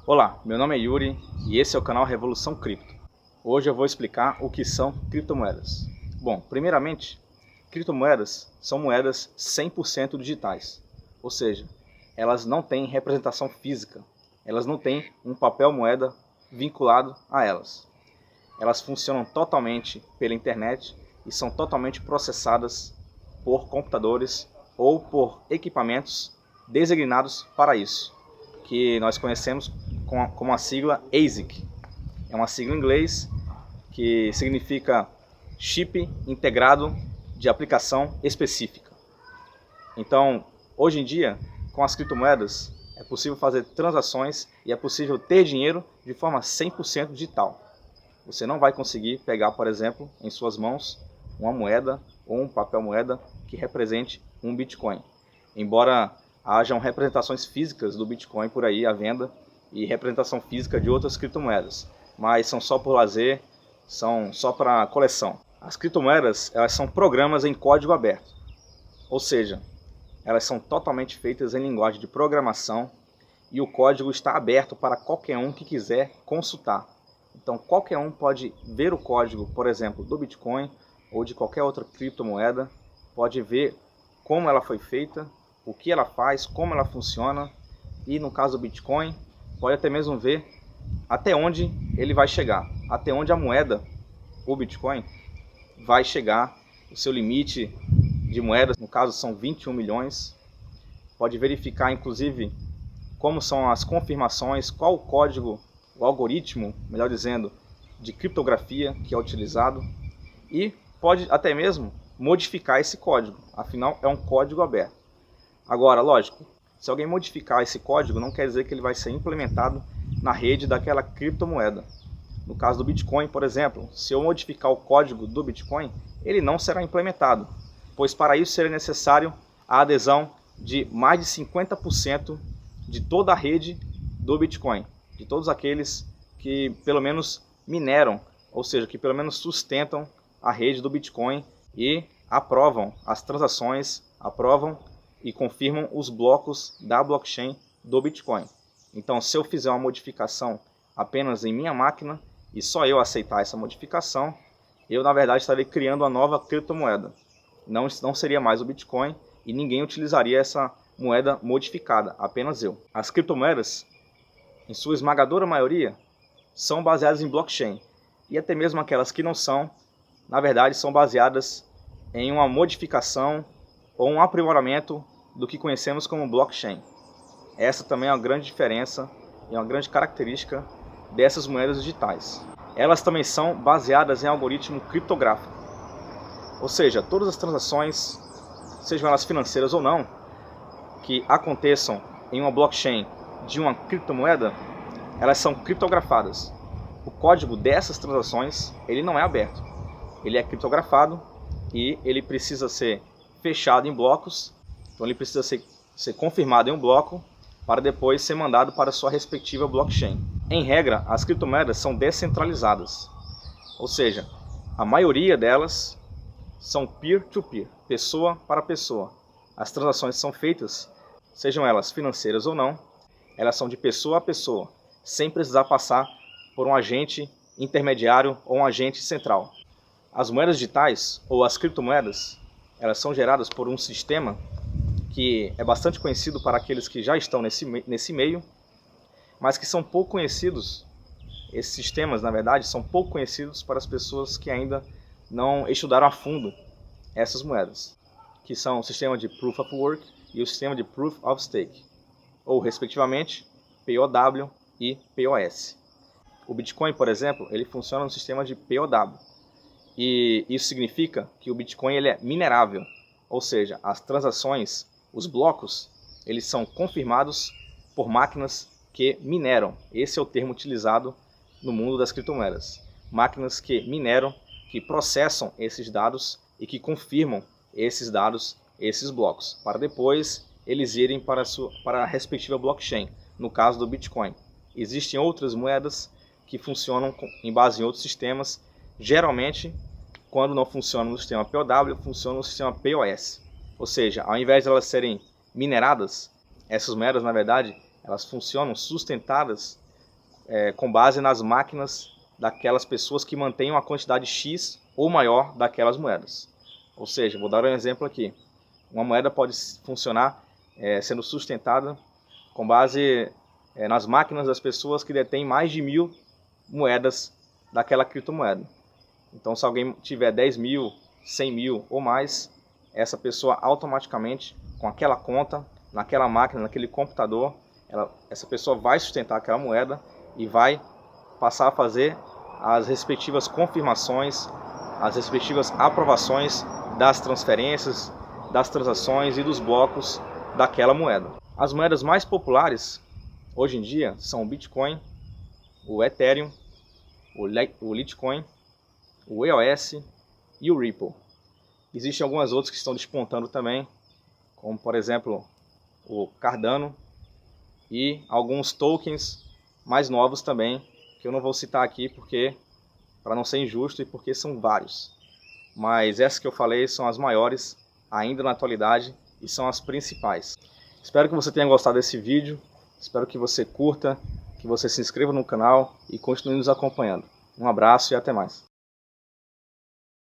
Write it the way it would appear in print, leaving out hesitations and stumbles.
Olá, meu nome é Yuri e esse é o canal Revolução Cripto. Hoje eu vou explicar o que são criptomoedas. Bom, primeiramente, criptomoedas são moedas 100% digitais, ou seja, elas não têm representação física, elas não têm um papel moeda vinculado a elas. Elas funcionam totalmente pela internet e são totalmente processadas por computadores ou por equipamentos designados para isso, que nós conhecemos como a sigla ASIC. É uma sigla em inglês que significa Chip Integrado de Aplicação Específica. Então, hoje em dia, com as criptomoedas, é possível fazer transações e é possível ter dinheiro de forma 100% digital. Você não vai conseguir pegar, por exemplo, em suas mãos uma moeda ou um papel moeda que represente um Bitcoin. Embora hajam representações físicas do Bitcoin por aí à venda e representação física de outras criptomoedas, mas são só por lazer, são só para coleção. As criptomoedas, elas são programas em código aberto, ou seja, elas são totalmente feitas em linguagem de programação e o código está aberto para qualquer um que quiser consultar. Então qualquer um pode ver o código, por exemplo, do Bitcoin ou de qualquer outra criptomoeda, pode ver como ela foi feita, o que ela faz, como ela funciona e no caso do Bitcoin, pode até mesmo ver até onde ele vai chegar, até onde a moeda, o Bitcoin, vai chegar, o seu limite de moedas, no caso são 21 milhões, pode verificar inclusive como são as confirmações, qual o código, o algoritmo, melhor dizendo, de criptografia que é utilizado e pode até mesmo modificar esse código, afinal é um código aberto. Agora, lógico, se alguém modificar esse código, não quer dizer que ele vai ser implementado na rede daquela criptomoeda. No caso do Bitcoin, por exemplo, se eu modificar o código do Bitcoin, ele não será implementado, pois para isso seria necessário a adesão de mais de 50% de toda a rede do Bitcoin, de todos aqueles que pelo menos mineram, ou seja, que pelo menos sustentam a rede do Bitcoin e aprovam as transações, aprovam e confirmam os blocos da blockchain do Bitcoin. Então, se eu fizer uma modificação apenas em minha máquina e só eu aceitar essa modificação, eu na verdade estarei criando uma nova criptomoeda. Não seria mais o Bitcoin e ninguém utilizaria essa moeda modificada, apenas eu. As criptomoedas, em sua esmagadora maioria, são baseadas em blockchain e até mesmo aquelas que não são, na verdade são baseadas em uma modificação ou um aprimoramento do que conhecemos como blockchain. Essa também é uma grande diferença e uma grande característica dessas moedas digitais. Elas também são baseadas em algoritmo criptográfico, ou seja, todas as transações, sejam elas financeiras ou não, que aconteçam em uma blockchain de uma criptomoeda, elas são criptografadas. O código dessas transações, ele não é aberto, ele é criptografado e ele precisa ser fechado em blocos, então ele precisa ser confirmado em um bloco para depois ser mandado para sua respectiva blockchain. Em regra, as criptomoedas são descentralizadas, ou seja, a maioria delas são peer-to-peer, pessoa para pessoa. As transações são feitas, sejam elas financeiras ou não, elas são de pessoa a pessoa, sem precisar passar por um agente intermediário ou um agente central. As moedas digitais, ou as criptomoedas, elas são geradas por um sistema que é bastante conhecido para aqueles que já estão nesse meio, mas que são pouco conhecidos. Esses sistemas, na verdade, são pouco conhecidos para as pessoas que ainda não estudaram a fundo essas moedas, que são o sistema de Proof of Work e o sistema de Proof of Stake, ou, respectivamente, POW e POS. O Bitcoin, por exemplo, ele funciona no sistema de POW, e isso significa que o Bitcoin ele é minerável, ou seja, as transações, os blocos, eles são confirmados por máquinas que mineram. Esse é o termo utilizado no mundo das criptomoedas. Máquinas que mineram, que processam esses dados e que confirmam esses dados, esses blocos, para depois eles irem para a respectiva blockchain, no caso do Bitcoin. Existem outras moedas que funcionam em base em outros sistemas, geralmente, quando não funciona no sistema POW, funciona no sistema POS. Ou seja, ao invés de elas serem mineradas, essas moedas, na verdade, elas funcionam sustentadas com base nas máquinas daquelas pessoas que mantêm uma quantidade X ou maior daquelas moedas. Ou seja, vou dar um exemplo aqui. Uma moeda pode funcionar sendo sustentada com base nas máquinas das pessoas que detêm mais de 1000 moedas daquela criptomoeda. Então, se alguém tiver 10 mil, 100 mil ou mais, essa pessoa automaticamente, com aquela conta, naquela máquina, naquele computador, essa pessoa vai sustentar aquela moeda e vai passar a fazer as respectivas confirmações, as respectivas aprovações das transferências, das transações e dos blocos daquela moeda. As moedas mais populares hoje em dia são o Bitcoin, o Ethereum, o Litecoin, o EOS e o Ripple. Existem algumas outras que estão despontando também, como por exemplo o Cardano e alguns tokens mais novos também, que eu não vou citar aqui para não ser injusto e porque são vários. Mas essas que eu falei são as maiores ainda na atualidade e são as principais. Espero que você tenha gostado desse vídeo, espero que você curta, que você se inscreva no canal e continue nos acompanhando. Um abraço e até mais.